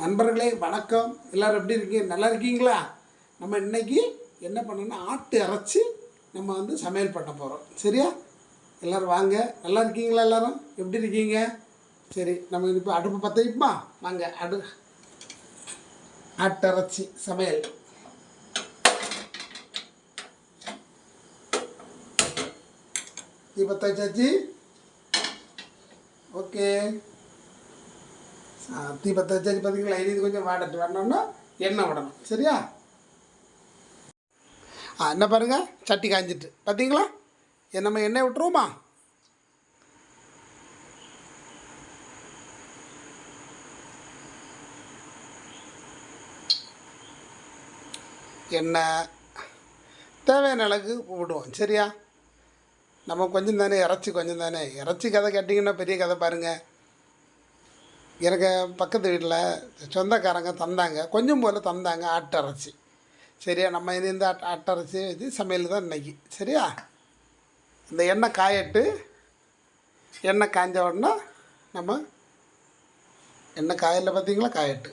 நண்பர்களே வணக்கம். எல்லோரும் எப்படி இருக்கீங்க? நல்லா இருக்கீங்களா? நம்ம இன்றைக்கி என்ன பண்ணோன்னா ஆட்டு இறைச்சி நம்ம சமையல் பண்ண போகிறோம். சரியா? எல்லோரும் வாங்க. நல்லா இருக்கீங்களா? எல்லோரும் எப்படி இருக்கீங்க? சரி, நம்ம இப்போ அடுப்பு பற்ற வைப்போமா? வாங்க. ஆட்டிறைச்சி சமையல். தீ பற்ற வச்சாச்சு. ஓகே, தீ பற்ற வச்சாச்சு. பார்த்தீங்களா? இது கொஞ்சம் வாடட்டு வரணும்னா எண்ணெய் விடணும். சரியா? என்ன பாருங்கள், சட்டி காய்ஞ்சிட்டு பார்த்தீங்களா? நம்ம எண்ணெய் விட்டுருவோமா? எண்ணெய் தேவையான அளவுக்கு விடுவோம். சரியா? நம்ம கொஞ்சம் தானே இறைச்சி கதை கேட்டிங்கன்னா பெரிய கதை பாருங்கள். எனக்கு பக்கத்து வீட்டில் சொந்தக்காரங்க தந்தாங்க, கொஞ்சம் போல் தந்தாங்க ஆட்டிறைச்சி. சரியா? நம்ம இந்த ஆட்டிறைச்சி வச்சு சமையல் தான் இன்றைக்கி. சரியா? இந்த எண்ணெய் காயட்டு. எண்ணெய் காய்ஞ்ச உடனே நம்ம எண்ணெய் காயல பார்த்தீங்களா? காயட்டு.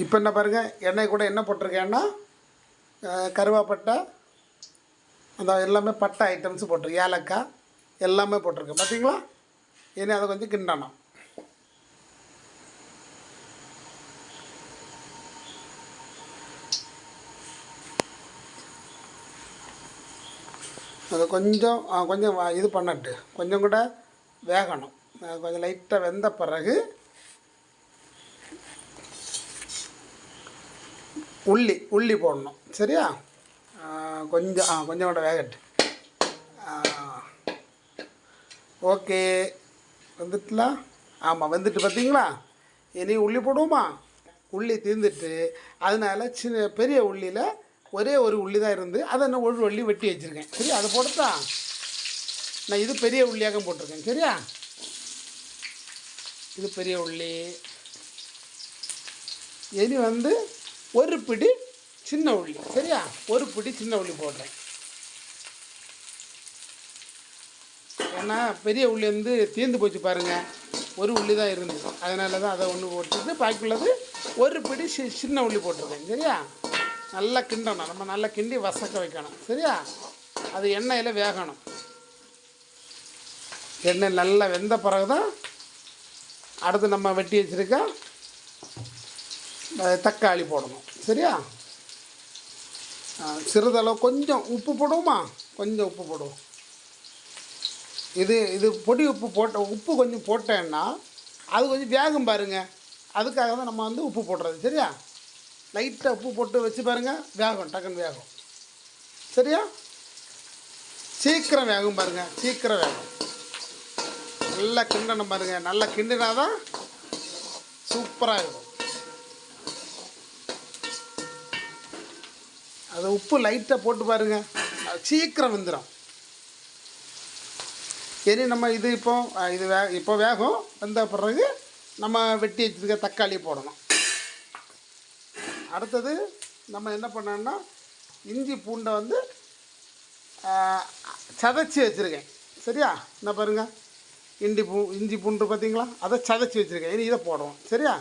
இப்போ என்ன பாருங்கள், எண்ணெய் கூட என்ன போட்டிருக்கேன்னா கருவேப்பட்டை, அந்த எல்லாமே பட்டை ஐட்டம்ஸ் போட்டிருக்கேன், ஏலக்காய் எல்லாமே போட்டிருக்கேன். பார்த்தீங்களா? இனி அதை கொஞ்சம் கிண்டணும். அது கொஞ்சம் கொஞ்சம் இது பண்ணட்டு கொஞ்சம் கூட வேகணும். கொஞ்சம் லைட்டாக வெந்த பிறகு உள்ளி போடணும். சரியா? கொஞ்சம் கூட வேகட்டு. ஓகே, வந்துட்டுலாம். ஆமாம், வந்துட்டு. பார்த்தீங்களா? இனி உள்ளி போடுவோமா? உள்ளி தீர்ந்துட்டு அதனால் பெரிய உள்ளியில் ஒரே ஒரு உள்ளி தான் இருந்து அதை நான் ஒரு உள்ளி வெட்டி வச்சுருக்கேன். சரி, அதை போட்டுட்டா நான் இது பெரிய உள்ளியாக போட்டிருக்கேன். சரியா? இது பெரிய உள்ளி. இனி ஒரு பிடி சின்ன உள்ளி. சரியா? ஒரு பிடி சின்ன உள்ளி போடுறேன். ஏன்னா பெரிய உள்ளி தீர்ந்து போச்சு பாருங்கள். ஒரு உள்ளி தான் இருந்துச்சு, அதனால தான் அதை ஒன்று போட்டுட்டு பாக்கியுள்ளது ஒரு பிடி சின்ன உள்ளி போட்டிருக்கேன். சரியா? நல்லா கிண்டணும். நம்ம நல்லா கிண்டி வசக்க வைக்கணும். சரியா? அது எண்ணெயில் வேகணும். எண்ணெய் நல்லா வெந்த பிறகு தான் அடுத்து நம்ம வெட்டி வச்சுருக்க தக்காளி போடணும். சரியா? சிறிதளவு கொஞ்சம் உப்பு போடுவோமா? கொஞ்சம் உப்பு போடுவோம். இது பொடி உப்பு கொஞ்சம் போட்டேன்னா அது கொஞ்சம் வேகும் பாருங்கள். அதுக்காக தான் நம்ம உப்பு போடுறது. சரியா? லைட்டாக உப்பு போட்டு வச்சு பாருங்கள், வேகும், டக்குன்னு வேகும். சரியா? சீக்கிரம் வேகும் பாருங்கள், சீக்கிரம் வேகும். நல்லா கிண்டணும் பாருங்கள். நல்லா கிண்டினா தான் சூப்பராக இருக்கும். அது உப்பு லைட்டாக போட்டு பாருங்கள், சீக்கிரம் வெந்துடும். இனி நம்ம இது இப்போ வேகும். வந்த பிறகு நம்ம வெட்டி வச்சுருக்க தக்காளி போடணும். அடுத்தது நம்ம என்ன பண்ணோன்னா இஞ்சி பூண்டை சதைச்சி வச்சுருக்கேன். சரியா? என்ன பாருங்கள், இஞ்சி பூண்டு பார்த்தீங்களா? அதை சதைச்சி வச்சுருக்கேன். இனி இதை போடுவோம். சரியா?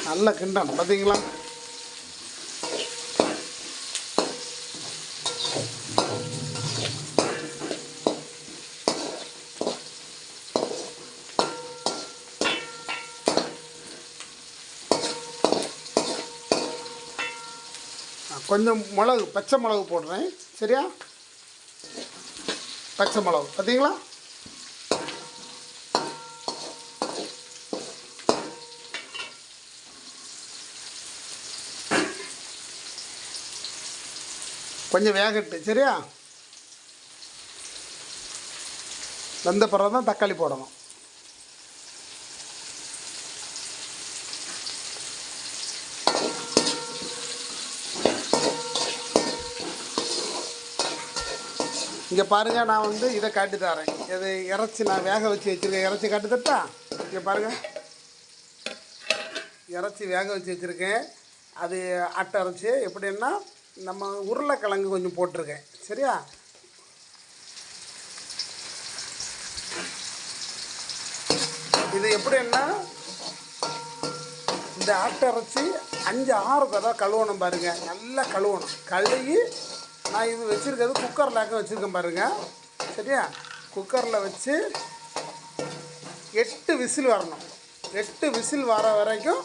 நல்லா கிண்டணும். பார்த்தீங்களா? கொஞ்சம் மிளகு, பச்சை மிளகு போடுறேன். சரியா? பச்சை மிளகு பார்த்தீங்களா? கொஞ்சம் வேகட்டு. சரியா? வெந்த பிறகு தான் தக்காளி போடணும். இங்கே பாருங்கள், நான் இதை காட்டி தரேன். இது இறைச்சி நான் வேக வச்சு வச்சுருக்கேன். இறைச்சி காட்டி தட்டா? இங்கே பாருங்கள், இறச்சி வேக வச்சு வச்சுருக்கேன். அது ஆட்டை இறச்சி எப்படின்னா நம்ம உருளைக்கிழங்கு கொஞ்சம் போட்டிருக்கேன். சரியா? இது எப்படின்னா இந்த ஆட்டை இறச்சி 5-6 தடவை கழுவணும் பாருங்கள். நல்லா கழுவணும். கழுவி நான் இது வச்சுருக்கிறது குக்கரில் வச்சுருக்கேன் பாருங்கள். சரியா? குக்கரில் வச்சு 8 விசில் வரணும். 8 விசில் வர வரைக்கும்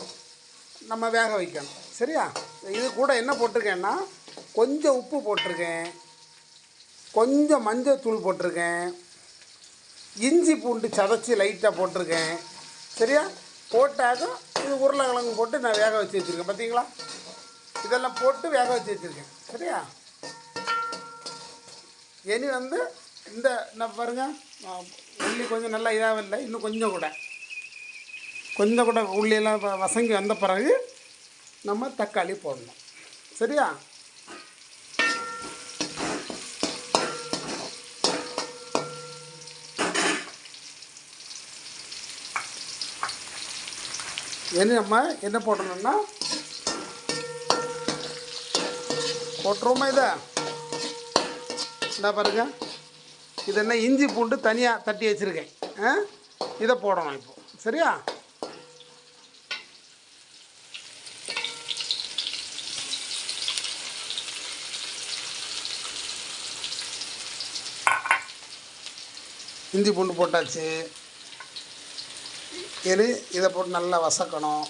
நம்ம வேக வைக்கணும். சரியா? இது கூட என்ன போட்டிருக்கேன்னா கொஞ்சம் உப்பு போட்டிருக்கேன், கொஞ்சம் மஞ்சள் தூள் போட்டிருக்கேன், இஞ்சி பூண்டு சதைச்சி லைட்டாக போட்டிருக்கேன். சரியா? போட்டாக்க இது உருளைக்கிழங்கு போட்டு நான் வேக வச்சு வச்சுருக்கேன். பார்த்தீங்களா? இதெல்லாம் போட்டு வேக வச்சு வச்சுருக்கேன். சரியா? இனி இந்த நான் பாருங்கள், உள்ளி கொஞ்சம் நல்லா இதாக இல்லை, இன்னும் கொஞ்சம் கூட உள்ளியெல்லாம் வசங்கி வந்த பிறகு நம்ம தக்காளி போடணும். சரியா? இனி நம்ம என்ன போடணும்னா போட்டுருவோமா இதை? என்ன பாருங்கள், இது என்ன இஞ்சி பூண்டு தனியாக தட்டி வச்சுருக்கேன். இதை போடணும் இப்போ. சரியா? இஞ்சி பூண்டு போட்டாச்சு. இதை போட்டு நல்லா வசக்கணும்.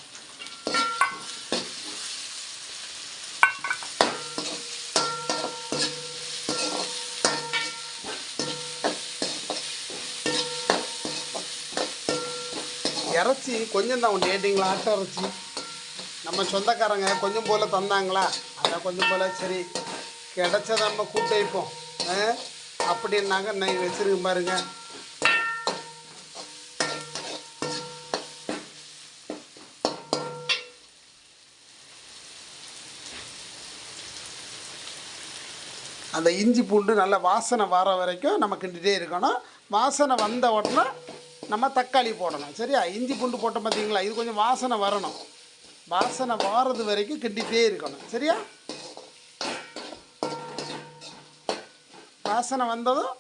இறச்சி கொஞ்சம் தான் ஒன்று ஏட்டிங்களா? ஆட்டை இறச்சி நம்ம சொந்தக்காரங்க கொஞ்சம் போல் தந்தாங்களா, அதான் கொஞ்சம் போல் சரி கிடச்சதை நம்ம கூட்டு வைப்போம் அப்படின்னாங்க. நான் வச்சுருக்கேன் பாருங்க. அந்த இஞ்சி பூண்டு நல்ல வாசனை வர வரைக்கும் நம்ம கிண்டிகிட்டே இருக்கணும். வாசனை வந்த உடனே நம்ம தக்காளி போடணும். சரியா? இஞ்சி பூண்டு போட்டோம் பார்த்தீங்களா, இது கொஞ்சம் வாசனை வரணும். வாசனை வாரது வரைக்கும் கிண்டிகிட்டே இருக்கணும். சரியா? வாசனை வந்ததும்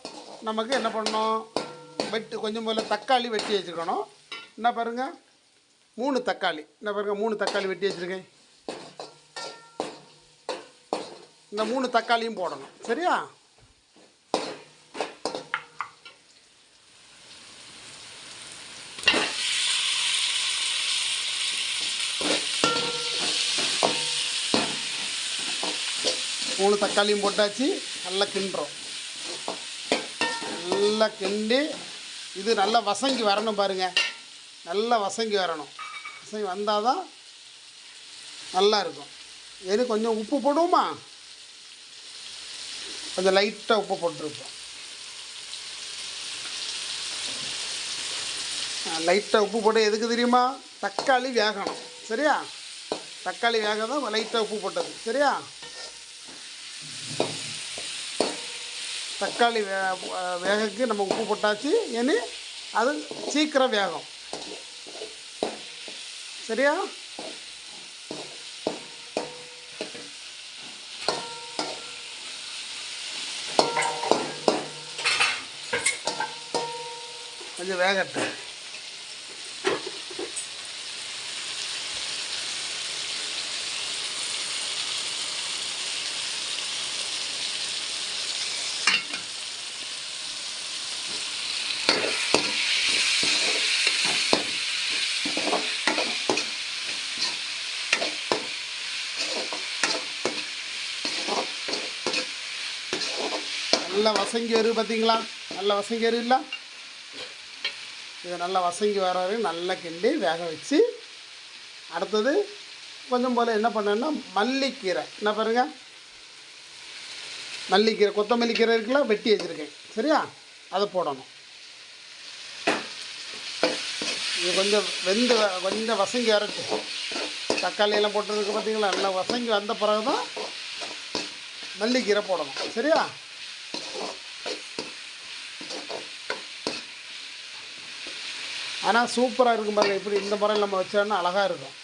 நமக்கு என்ன பண்ணணும், கொஞ்சம் போல் தக்காளி வெட்டி வச்சுக்கணும். என்ன பாருங்கள், 3 தக்காளி. என்ன பாருங்கள், 3 தக்காளி வெட்டி வச்சுருக்கேன். இந்த 3 தக்காளியும் போடணும். சரியா? மூணு தக்காளியும் போட்டாச்சு. நல்லா கிண்டுறோம். நல்லா கிண்டி இது நல்லா வசங்கி வரணும் பாருங்கள். நல்லா வசங்கி வரணும். வசங்கி வந்தால் தான் நல்லா இருக்கும். இது கொஞ்சம் உப்பு போடுவோமா? கொஞ்சம் லைட்டாக உப்பு போட்டுருப்போம். லைட்டாக உப்பு போட்டு எதுக்கு தெரியுமா? தக்காளி வேகணும். சரியா? தக்காளி வேக தான் லைட்டாக உப்பு போட்டது. சரியா? தக்காளி வேகக்கு நம்ம உப்பு போட்டாச்சு. இனி அது சீக்கிரம் வேகும். சரியா? கொஞ்சம் வேகட்டும். நல்லா வசங்கி வருது பார்த்தீங்களா? நல்லா வசங்கி வருதுல்ல? இதை நல்லா வசங்கி வர வரைக்கும் நல்லா கிண்டி வேக வச்சு, அடுத்தது கொஞ்சம் போல் என்ன பண்ணேன்னா மல்லிக்கீரை. என்ன பாருங்கள், மல்லிக்கீரை, கொத்தமல்லி கீரை இருக்குல்ல, வெட்டி வச்சுருக்கேன். சரியா? அதை போடணும். இது கொஞ்சம் கொஞ்சம் வசங்கி வரட்டு. தக்காளியெல்லாம் போட்டதுக்கு பார்த்தீங்களா? நல்லா வசங்கி வந்த பிறகு தான் மல்லிக்கீரை போடணும். சரியா? ஆனால் சூப்பராக இருக்கும் பாருங்கள். இப்படி இந்த முறையில் நம்ம வச்சோன்னா அழகாக இருக்கும்.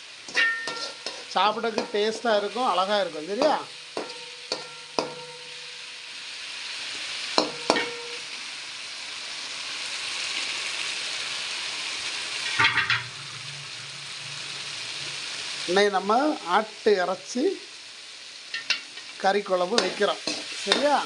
சாப்பிடக்கு டேஸ்ட்டாக இருக்கும், அழகாக இருக்கும். சரியா? இன்னைக்கு நம்ம ஆட்டு இறைச்சி கறி குழம்பு வைக்கிறோம். சரியா?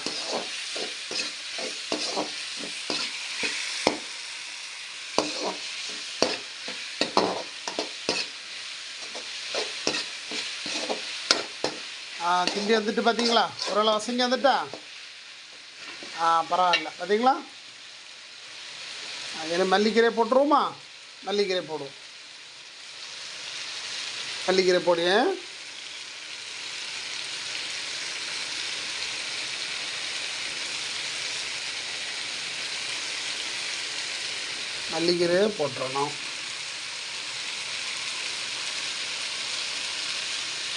கிண்டி வந்துட்டு பார்த்தீங்களா? ஓரளவு வசங்கி வந்துட்டா? பரவாயில்ல. பார்த்தீங்களா? என்ன மல்லிக்கீரை போட்டுருவோமா? மல்லிக்கீரை போடுவோம். மல்லிக்கீரை போடுவேன். மல்லிக்கீரை போட்டுறணும்.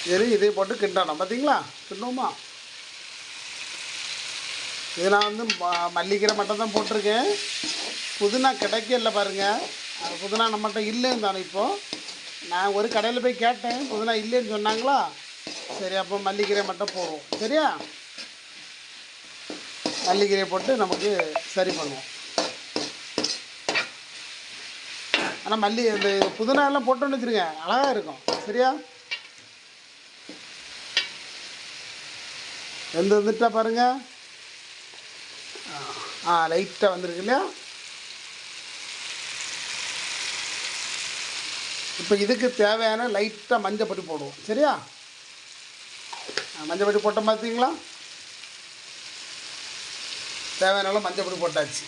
சரி, இதை போட்டு கிண்டணும். பார்த்தீங்களா? கிண்டுவோமா? இது நான் வந்து மல்லிக்கீரை மட்டும் தான் போட்டிருக்கேன். புதினா கிடைக்கல பாருங்கள். புதினா நம்மகிட்ட இல்லைன்னு தானே. இப்போது நான் ஒரு கடையில் போய் கேட்டேன், புதினா இல்லைன்னு சொன்னாங்களா. சரி, அப்போ மல்லிக்கீரை மட்டும் போடுவோம். சரியா? மல்லிக்கீரையை போட்டு நமக்கு சரி பண்ணுவோம். ஆனால் இந்த புதினா எல்லாம் போட்டோன்னு வச்சுருங்க, அழகாக இருக்கும். சரியா? வந்துட்டா பாருங்கள். லைட்டாக வந்துருக்கு இல்லையா? இப்போ இதுக்கு தேவையான லைட்டாக மஞ்சள் பொடி போடுவோம். சரியா? மஞ்சள் பொடி போட்ட பார்த்தீங்களா? தேவையான மஞ்சள் பொடி போட்டாச்சு.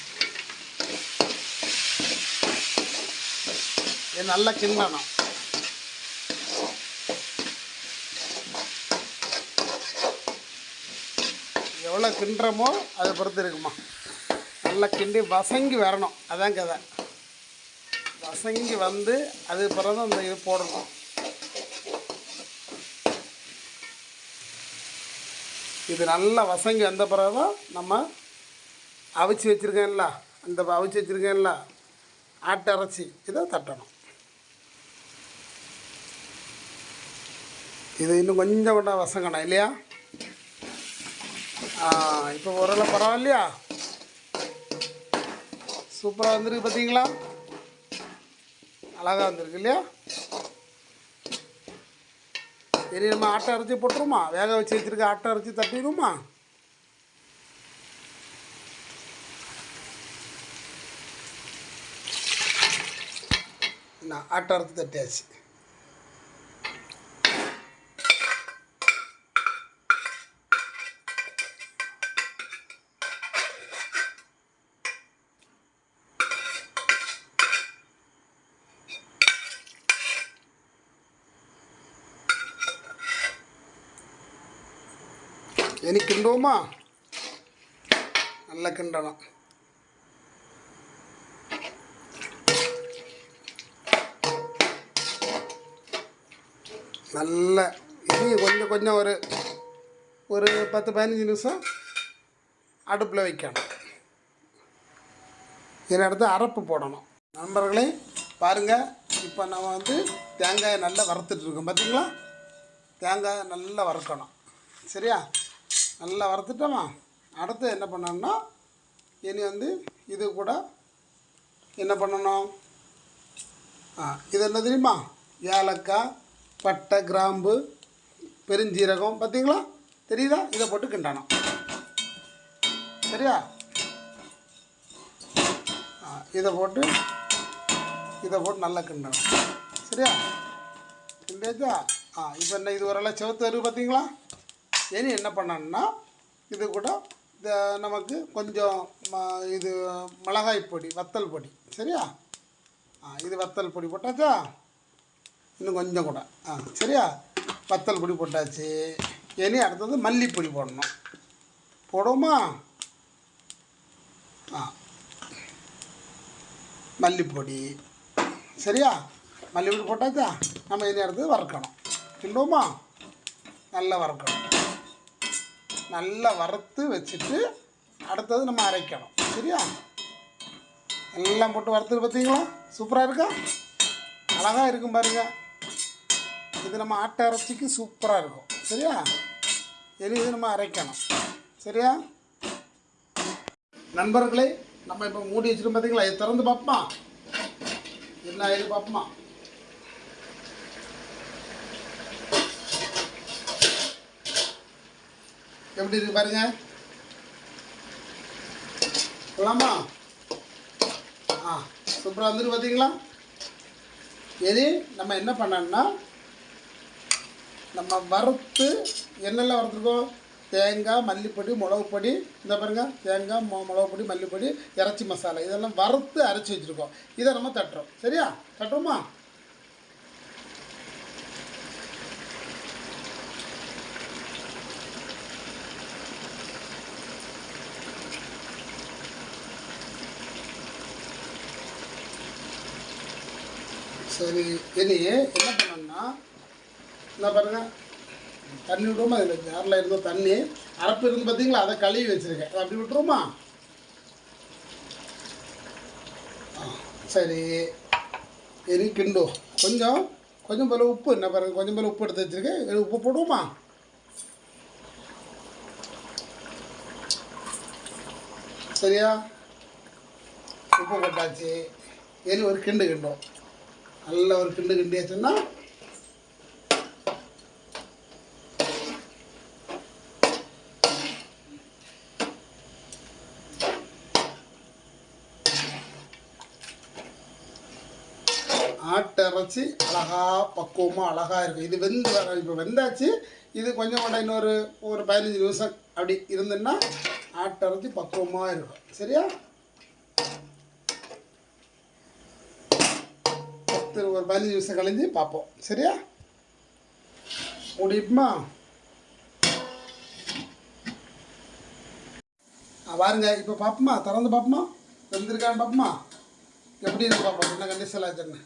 இது நல்லா கிண்டணும். எவ்வளோ கிண்டுறமோ அதை பொறுத்து இருக்குமா. நல்லா கிண்டி வசங்கி வரணும். அதான் கதை. வசங்கி வந்து அது பிறகு அந்த இது போடணும். இது நல்லா வசங்கி வந்த பிறகு தான் நம்ம அவிச்சு வச்சுருக்கேன்ல, அந்த அவிச்சு வச்சுருக்கேன்ல ஆட்டு இறைச்சி இதை தட்டணும். இது இன்னும் கொஞ்சம் கூட வசங்கணும் இல்லையா? இப்போ ஓரளவு பரவாயில்லையா? சூப்பராக வந்துருக்கு. பார்த்தீங்களா? அழகாக வந்துருக்கு இல்லையா? சரி, நம்ம ஆட்டை அரைச்சி போட்டுருமா? வேக வச்சு வச்சுருக்க ஆட்டை அரைச்சி தட்டிடுமா? நான் ஆட்டை அரைச்சி தட்டியாச்சு. இனி கிண்டுவோமா? நல்லா கிண்டணும். நல்ல இனி கொஞ்சம் கொஞ்சம் ஒரு 10-15 நிமிஷம் அடுப்பில் வைக்கணும். இதை அடுத்து அரைப்பு போடணும். நண்பர்களே பாருங்கள், இப்போ நம்ம வந்து தேங்காயை நல்லா வறுத்துட்ருக்கோம். பார்த்தீங்களா? தேங்காயை நல்லா வறுக்கணும். சரியா? நல்லா வறுத்துட்டோமா? அடுத்து என்ன பண்ணணும்னா, இனி வந்து இது கூட என்ன பண்ணணும்? இது என்ன தெரியுமா? ஏலக்காய், பட்டை, கிராம்பு, பெருஞ்சீரகம். பார்த்தீங்களா? தெரியுதா? இதை போட்டு கிண்டணும். சரியா? இதை போட்டு நல்லா கிண்டணும். சரியா? கிண்டியாச்சா? இப்போ என்ன இது ஓரளவு செவத்து வருது. பார்த்தீங்களா? இனி என்ன பண்ணணும்னா, இது கூட நமக்கு கொஞ்சம் இது மிளகாய் பொடி, வத்தல் பொடி. சரியா? இது வத்தல் பொடி போட்டாச்சா? இன்னும் கொஞ்சம் கூட. சரியா? வத்தல் பொடி போட்டாச்சு. இனி அடுத்தது மல்லிப்பொடி போடணும். போடுவோமா? மல்லிப்பொடி. சரியா? மல்லிப்பொடி போட்டாச்சா? நம்ம இனி அடுத்தது வறுக்கணும். கிண்டுவோமா? நல்லா வறுக்கணும். நல்லா வறுத்து வச்சுட்டு அடுத்தது நம்ம அரைக்கணும். சரியா? எல்லாம் போட்டு வறுத்து பார்த்தீங்களா? சூப்பராக இருக்கா? அழகாக இருக்கும் பாருங்கள். இது நம்ம ஆட்டை இறைச்சிக்கு சூப்பராக இருக்கும். சரியா? இனி இது நம்ம அரைக்கணும். சரியா நண்பர்களே? நம்ம இப்போ மூடி வச்சுருக்கோம் பார்த்தீங்களா? இது திறந்து பார்ப்போமா? என்ன ஆயிடுது பார்ப்போமா? எப்படி இருக்கு பாருங்க. போலாமா? சூப்பராக வந்துட்டு பார்த்தீங்களா? இது நம்ம என்ன பண்ணோம்னா, நம்ம வறுத்து என்னெல்லாம் வறுத்துருக்கோம்? தேங்காய், மல்லிப்பொடி, மிளகுப்பொடி, இந்த பாருங்கள், தேங்காய், மிளகுப்பொடி, மல்லிப்பொடி, இறைச்சி மசாலா இதெல்லாம் வறுத்து அரைச்சி வச்சுருக்கோம். இதை நம்ம தட்டுறோம். சரியா? தட்டுறோமா? சரி, இனி என்ன பண்ணோம்னா, என்ன பாருங்கள், தண்ணி விட்டுருமா? அதில் ஜாரில் இருந்தோ தண்ணி அரைப்பு இருந்து பார்த்தீங்களா? அதை கழுவி வச்சுருக்கேன். அதை அப்படி விட்டுருமா? சரி, இனி கிண்டும். கொஞ்சம் போல் உப்பு, என்ன பாருங்கள், கொஞ்சம் போல் உப்பு எடுத்து வச்சுருக்கேன். உப்பு போடுவோமா? சரியா? உப்பு போட்டாச்சு. இனி ஒரு கிண்டும். நல்ல ஒரு கிண்டியாச்சுன்னா ஆட்டை அரைச்சி அழகாக பக்குவமாக அழகாக இருக்கும். இது வெந்து வர இப்போ வெந்தாச்சு. இது கொஞ்சம் கூட இன்னொரு 15 நிமிஷம் அப்படி இருந்துன்னா ஆட்டை அரைச்சி பக்குவமாக இருக்கும். சரியா? ஒரு 15 நிமிஷம் கழிஞ்சு பார்ப்போம். சரியா? முடியுமா? பாருங்க, இப்போ பார்ப்போமா? திறந்து பார்ப்போமா? வெந்திருக்கான்னு பார்ப்போமா? எப்படி இருக்கு பார்ப்போம். என்ன கண்டிஷன் ஆச்சுன்னு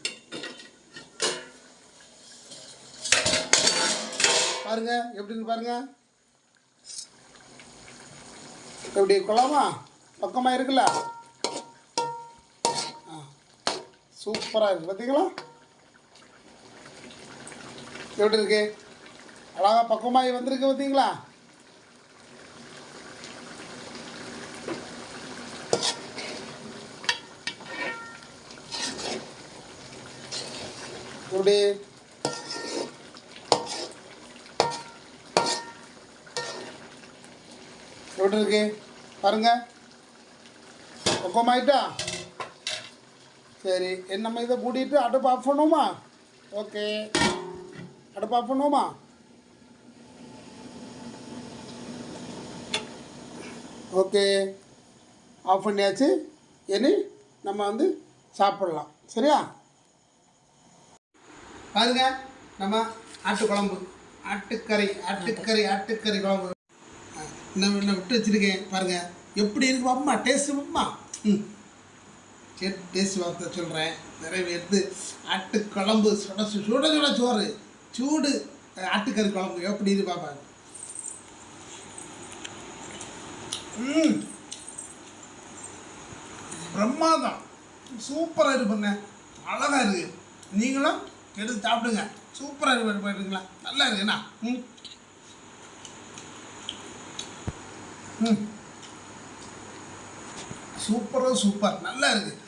பாருங்க. எப்படின்னு பாருங்க. எப்படி கொள்ளாமா? பக்கமாக இருக்குல்ல? சூப்பராக இருக்குது. பார்த்தீங்களா எப்படி இருக்கு? அழகாக பக்குவமாகி வந்திருக்கு. பார்த்தீங்களா? எப்படி எப்படி இருக்கு பாருங்க. பக்குவமாயிட்டா? சரி, நம்ம இதை மூடிட்டு அடுப்பு ஆஃப் பண்ணுவோமா? ஓகே, அடுப்பு ஆஃப் பண்ணுவோமா? ஓகே, ஆஃப் பண்ணியாச்சு. இனி நம்ம வந்து சாப்பிட்லாம். சரியா? பாருங்க, நம்ம ஆட்டுக்கறி குழம்பு இன்னும் விட்டு வச்சுருக்கேன். பாருங்கள் எப்படி இருக்கு பார்ப்போமா? டேஸ்ட்டு பார்ப்போமா? டேஸ்ட் பார்த்து சொல்கிறேன். நிறைய எடுத்து ஆட்டுக்குழம்பு சுட சோறு சூடு ஆட்டுக்கறி குழம்பு எப்படி இருக்கு பார்ப்பாங்க. பிரம்மாதம், சூப்பராக இருப்பண்ண, அழகாக இருக்குது. நீங்களும் எடுத்து சாப்பிடுங்க. சூப்பராக இருக்கு. போயிட்டுருங்களா? நல்லா இருக்குண்ணா. சூப்பர் நல்லா இருக்குது.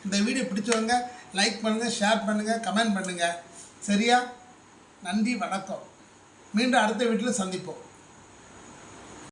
இந்த வீடியோ பிடிச்சவங்க லைக் பண்ணுங்கள், ஷேர் பண்ணுங்கள், கமெண்ட் பண்ணுங்கள். சரியா? நன்றி, வணக்கம். மீண்டும் அடுத்த வீட்டில் சந்திப்போம்.